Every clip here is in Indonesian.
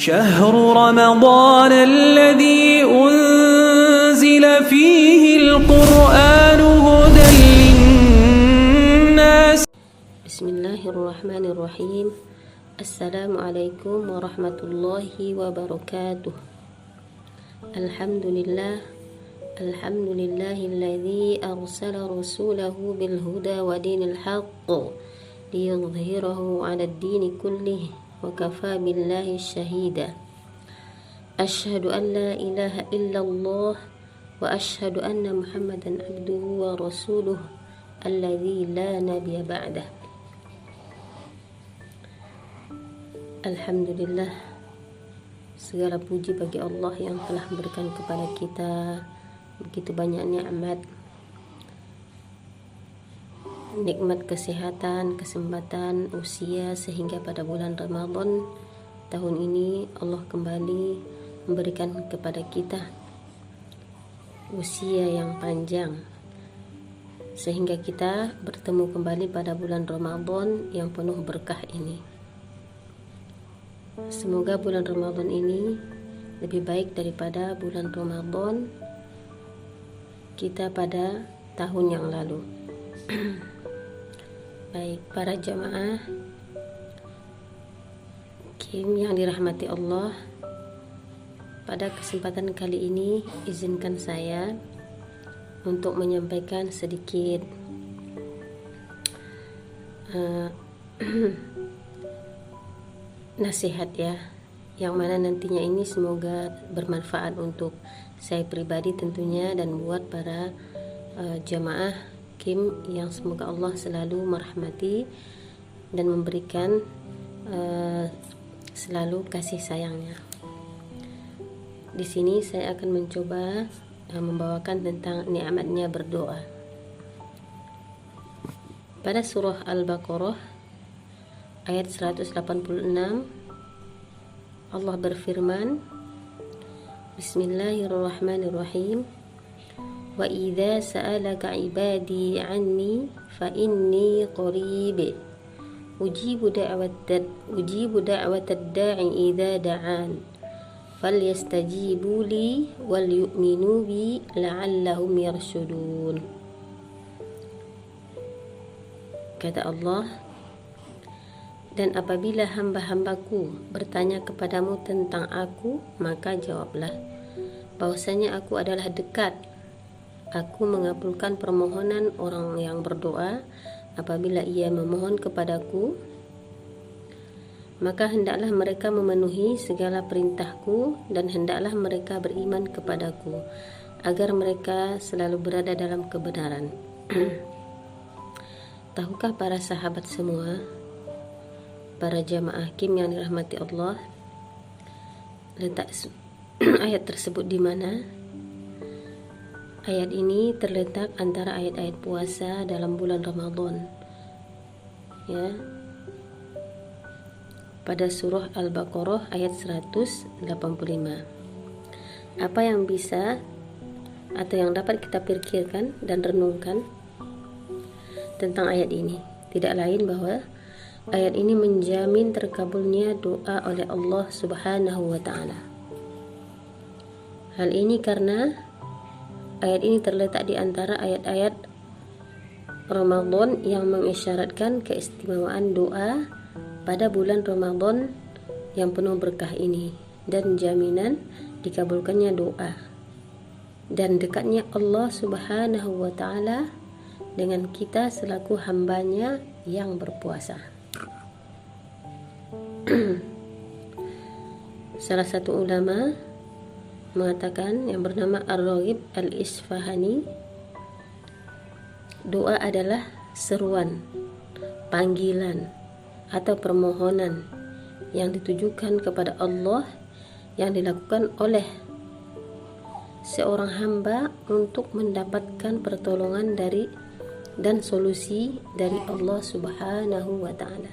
شهر رمضان الذي أنزل فيه القرآن هدى للناس. بسم الله الرحمن الرحيم. السلام عليكم ورحمة الله وبركاته. الحمد لله الذي أرسل رسوله بالهدى ودين الحق ليظهره على الدين كله وكفى بالله شهيدا. أشهد أن لا إله إلا الله وأشهد أن محمدا عبده ورسوله الذي لا نبي بعده. Alhamdulillah, segala puji bagi Allah yang telah memberikan kepada kita begitu banyak nikmat kesehatan, kesempatan, usia, sehingga pada bulan Ramadan tahun ini Allah kembali memberikan kepada kita usia yang panjang sehingga kita bertemu kembali pada bulan Ramadan yang penuh berkah ini. Semoga bulan Ramadan ini lebih baik daripada bulan Ramadan kita pada tahun yang lalu. Baik, para jamaah Kim yang dirahmati Allah, pada kesempatan kali ini izinkan saya untuk menyampaikan sedikit nasihat ya, yang mana nantinya ini semoga bermanfaat untuk saya pribadi tentunya dan buat para jamaah Kim yang semoga Allah selalu merahmati dan memberikan selalu kasih sayangnya. Di sini saya akan mencoba membawakan tentang nikmatnya berdoa. Pada surah Al-Baqarah ayat 186 Allah berfirman, Bismillahirrahmanirrahim, wa idza sa'alaka ibadi anni fa inni qarib ujibu da'watad da'i idza da'an falyastajibu li wal yu'minu bi la'allahum yarshudun. Kata Allah, dan apabila hamba-hambaku bertanya kepadamu tentang aku, maka jawablah bahwasanya aku adalah dekat. Aku mengabulkan permohonan orang yang berdoa apabila ia memohon kepadaku, maka hendaklah mereka memenuhi segala perintahku dan hendaklah mereka beriman kepadaku agar mereka selalu berada dalam kebenaran. Tahukah para sahabat semua, para jamaah Kim yang dirahmati Allah, letak ayat tersebut di mana? Ayat ini terletak antara ayat-ayat puasa dalam bulan Ramadan. Ya. Pada surah Al-Baqarah ayat 185. Apa yang bisa atau yang dapat kita pikirkan dan renungkan tentang ayat ini? Tidak lain bahwa ayat ini menjamin terkabulnya doa oleh Allah Subhanahu wa ta'ala. Hal ini karena ayat ini terletak di antara ayat-ayat Ramadan yang mengisyaratkan keistimewaan doa pada bulan Ramadan yang penuh berkah ini dan jaminan dikabulkannya doa dan dekatnya Allah Subhanahu wa ta'ala dengan kita selaku hambanya yang berpuasa. Salah satu ulama mengatakan, yang bernama Ar-Raghib Al-Isfahani, doa adalah seruan, panggilan atau permohonan yang ditujukan kepada Allah yang dilakukan oleh seorang hamba untuk mendapatkan pertolongan dari dan solusi dari Allah Subhanahu wa ta'ala.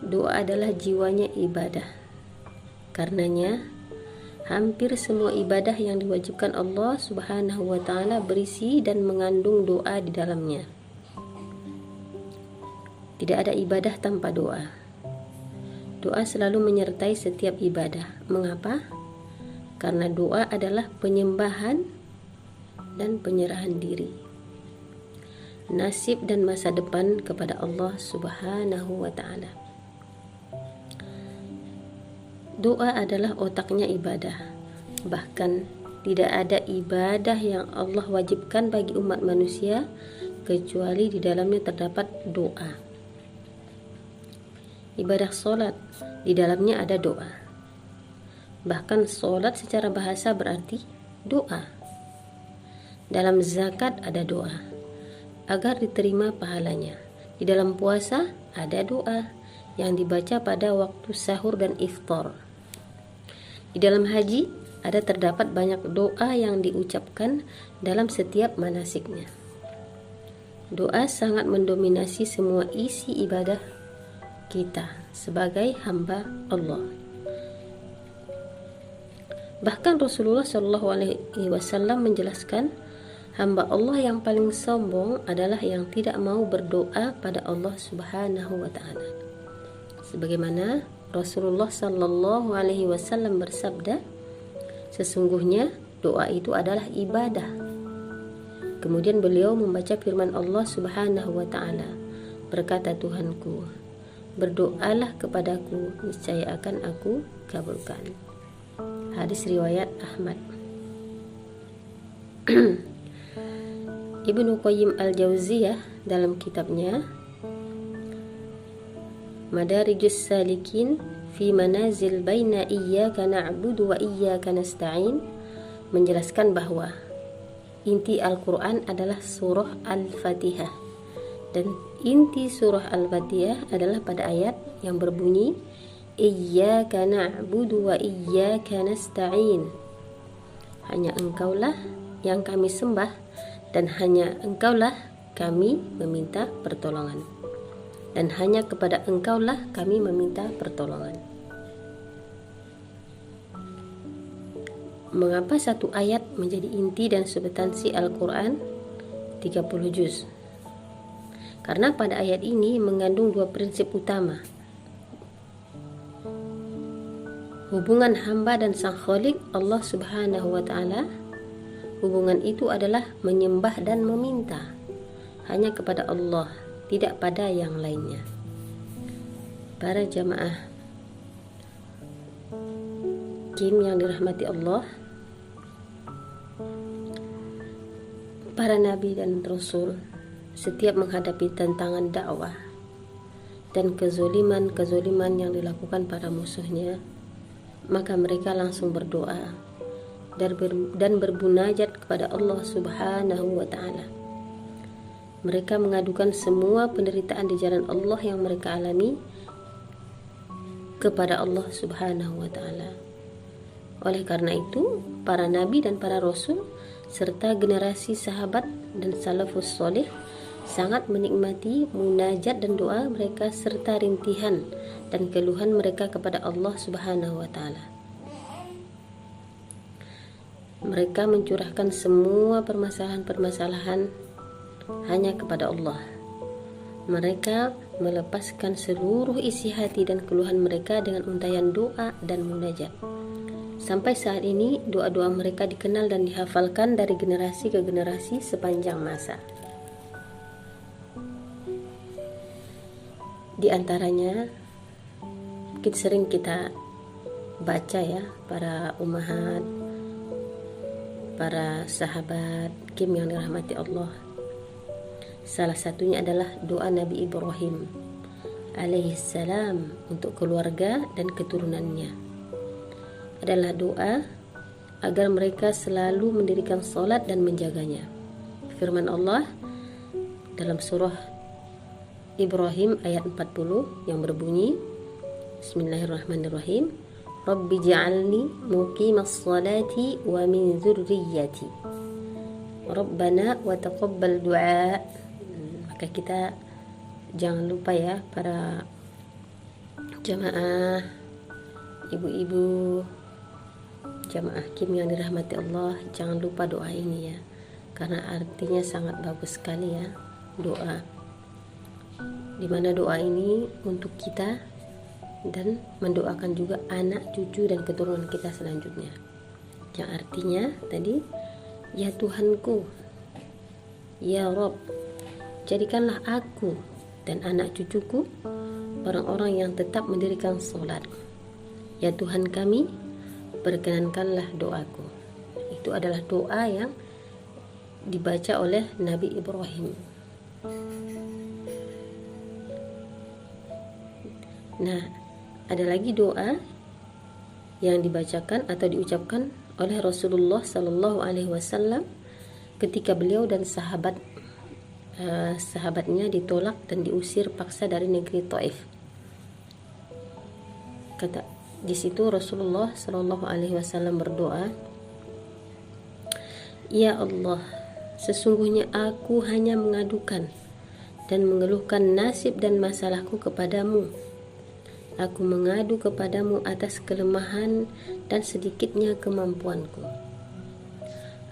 Doa adalah jiwanya ibadah. Karenanya hampir semua ibadah yang diwajibkan Allah Subhanahu wa ta'ala berisi dan mengandung doa di dalamnya. Tidak ada ibadah tanpa doa. Doa selalu menyertai setiap ibadah. Mengapa? Karena doa adalah penyembahan dan penyerahan diri, nasib dan masa depan kepada Allah Subhanahu wa ta'ala. Doa adalah otaknya ibadah. Bahkan tidak ada ibadah yang Allah wajibkan bagi umat manusia kecuali di dalamnya terdapat doa. Ibadah solat, di dalamnya ada doa. Bahkan solat secara bahasa berarti doa. Dalam zakat ada doa, agar diterima pahalanya. Di dalam puasa ada doa yang dibaca pada waktu sahur dan iftar. Di dalam haji ada terdapat banyak doa yang diucapkan dalam setiap manasiknya. Doa sangat mendominasi semua isi ibadah kita sebagai hamba Allah. Bahkan Rasulullah SAW menjelaskan, hamba Allah yang paling sombong adalah yang tidak mau berdoa pada Allah Subhanahu wa ta'ala. Sebagaimana Rasulullah SAW bersabda, sesungguhnya doa itu adalah ibadah. Kemudian beliau membaca firman Allah Subhanahu wa ta'ala, berkata Tuhanku, berdoalah kepadaku, niscaya akan aku kabulkan. Hadis riwayat Ahmad. Ibnu Qayyim al-Jauziyah dalam kitabnya Madarijus Salikin fi Manazil Baina Iyyaka Na'budu wa Iyyaka Nasta'in menjelaskan bahwa inti Al-Quran adalah surah Al-Fatihah, dan inti surah Al-Fatihah adalah pada ayat yang berbunyi Iyyaka na'budu wa iyyaka nasta'in. Hanya Engkaulah yang kami sembah dan hanya Engkaulah kami meminta pertolongan. Dan hanya kepada Engkaulah kami meminta pertolongan. Mengapa satu ayat menjadi inti dan substansi Al-Quran 30 juz? Karena pada ayat ini mengandung dua prinsip utama. Hubungan hamba dan sang Khalik Allah Subhanahu wa ta'ala. Hubungan itu adalah menyembah dan meminta hanya kepada Allah, tidak pada yang lainnya. Para jamaah Kim yang dirahmati Allah, para nabi dan rasul setiap menghadapi tantangan dakwah dan kezoliman yang dilakukan para musuhnya, maka mereka langsung berdoa dan berbunajat kepada Allah Subhanahu wa ta'ala. Mereka mengadukan semua penderitaan di jalan Allah yang mereka alami kepada Allah Subhanahu wa ta'ala. Oleh karena itu, para nabi dan para rasul serta generasi sahabat dan salafus soleh sangat menikmati munajat dan doa mereka serta rintihan dan keluhan mereka kepada Allah Subhanahu wa ta'ala. Mereka mencurahkan semua permasalahan-permasalahan hanya kepada Allah. Mereka melepaskan seluruh isi hati dan keluhan mereka dengan untayan doa dan munajat. Sampai saat ini doa-doa mereka dikenal dan dihafalkan dari generasi ke generasi sepanjang masa. Di antaranya sering kita baca ya, para ummahat, para sahabat Kim yang dirahmati Allah. Salah satunya adalah doa Nabi Ibrahim alaihissalam untuk keluarga dan keturunannya. Adalah doa agar mereka selalu mendirikan salat dan menjaganya. Firman Allah dalam surah Ibrahim ayat 40 yang berbunyi, Bismillahirrahmanirrahim, Rabbi ja'alni muqimas salati wa min dzurriyyati Rabbana wa taqabbal du'a. Maka kita jangan lupa ya, para jamaah, ibu-ibu, jamaah Kim yang dirahmati Allah, jangan lupa doa ini ya, karena artinya sangat bagus sekali ya, doa dimana doa ini untuk kita dan mendoakan juga anak, cucu, dan keturunan kita selanjutnya. Yang artinya tadi, ya Tuhanku, ya Rob, jadikanlah aku dan anak cucuku orang-orang yang tetap mendirikan sholat. Ya Tuhan kami, perkenankanlah doaku. Itu adalah doa yang dibaca oleh Nabi Ibrahim. Nah, ada lagi doa yang dibacakan atau diucapkan oleh Rasulullah Sallallahu Alaihi Wasallam ketika beliau dan sahabatnya ditolak dan diusir paksa dari negeri Taif. Kata di situ Rasulullah Sallallahu Alaihi Wasallam berdoa, ya Allah, sesungguhnya aku hanya mengadukan dan mengeluhkan nasib dan masalahku kepadamu. Aku mengadu kepadamu atas kelemahan dan sedikitnya kemampuanku.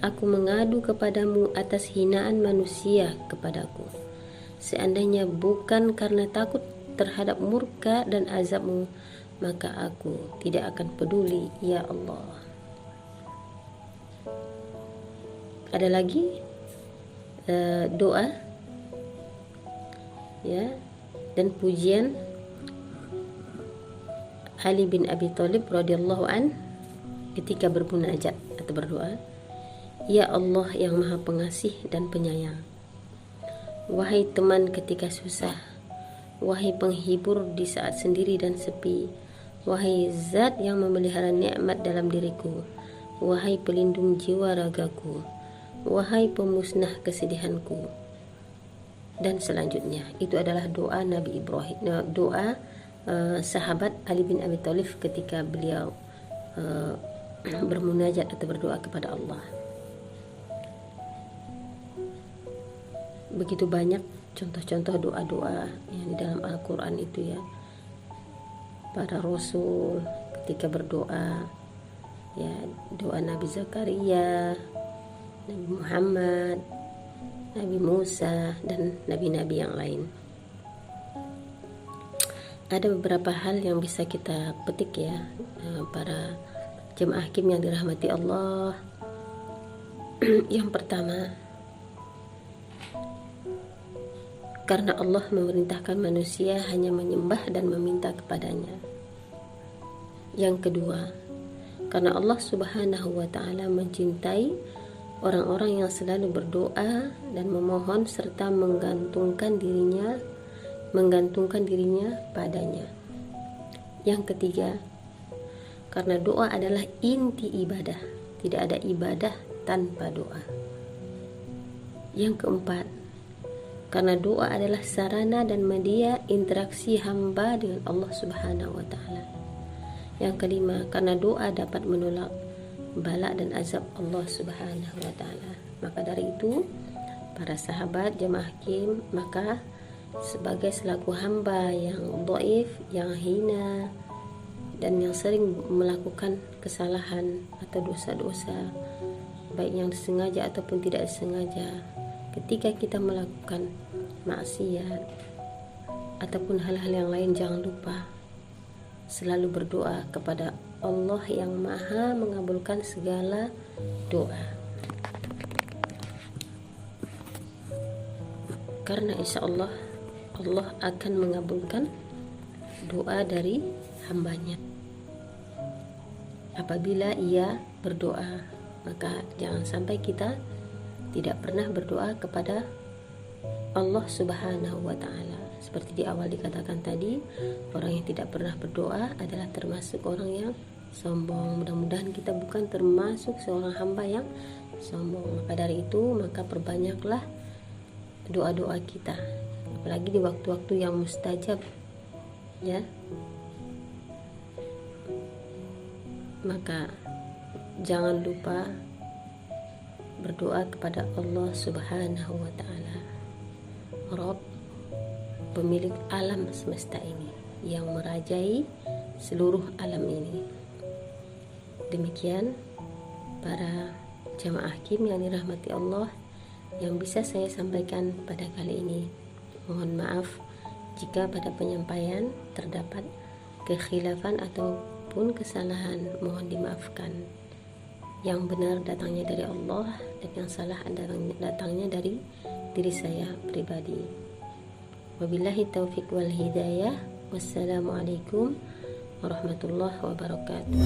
Aku mengadu kepadamu atas hinaan manusia kepadaku. Seandainya bukan karena takut terhadap murka dan azabmu, maka aku tidak akan peduli, ya Allah. Ada lagi doa ya dan pujian Ali bin Abi Thalib radhiyallahu an ketika bermunajat atau berdoa, ya Allah yang maha pengasih dan penyayang, wahai teman ketika susah, wahai penghibur di saat sendiri dan sepi, wahai zat yang memelihara nikmat dalam diriku, wahai pelindung jiwa ragaku, wahai pemusnah kesedihanku, dan selanjutnya. Itu adalah doa Nabi Ibrahim, doa sahabat Ali bin Abi Thalib ketika beliau bermunajat atau berdoa kepada Allah. Begitu banyak contoh-contoh doa-doa yang di dalam Al-Quran itu ya. Para Rasul ketika berdoa, ya doa Nabi Zakaria, Nabi Muhammad, Nabi Musa, dan nabi-nabi yang lain. Ada beberapa hal yang bisa kita petik ya, para jemaah hakim yang dirahmati Allah. Yang pertama, karena Allah memerintahkan manusia hanya menyembah dan meminta kepadanya. Yang kedua, karena Allah Subhanahu wa Ta'ala mencintai orang-orang yang selalu berdoa dan memohon serta menggantungkan dirinya padanya. Yang ketiga, karena doa adalah inti ibadah, tidak ada ibadah tanpa doa. Yang keempat, karena doa adalah sarana dan media interaksi hamba dengan Allah Subhanahu wa Ta'ala. Yang kelima, karena doa dapat menolak bala dan azab Allah Subhanahu wa Ta'ala. Maka dari itu, para sahabat jemaah hakim, maka sebagai selaku hamba yang dhaif, yang hina, dan yang sering melakukan kesalahan atau dosa-dosa, baik yang disengaja ataupun tidak disengaja, ketika kita melakukan maksiat ataupun hal-hal yang lain, jangan lupa selalu berdoa kepada Allah yang maha mengabulkan segala doa, karena insya Allah Allah akan mengabulkan doa dari hambanya apabila ia berdoa. Maka jangan sampai kita tidak pernah berdoa kepada Allah Subhanahu wa Ta'ala. Seperti di awal dikatakan tadi, orang yang tidak pernah berdoa adalah termasuk orang yang sombong. Mudah-mudahan kita bukan termasuk seorang hamba yang sombong. Maka dari itu, maka perbanyaklah doa-doa kita, apalagi di waktu-waktu yang mustajab ya. Maka jangan lupa berdoa kepada Allah Subhanahu wa Ta'ala, Rabb, pemilik alam semesta ini, yang merajai seluruh alam ini. Demikian para jamaah hakim yang dirahmati Allah yang bisa saya sampaikan pada kali ini. Mohon maaf jika pada penyampaian terdapat kekhilafan ataupun kesalahan, mohon dimaafkan. Yang benar datangnya dari Allah dan yang salah datangnya dari diri saya pribadi. Wabillahi taufiq wal hidayah. Wassalamualaikum warahmatullahi wabarakatuh.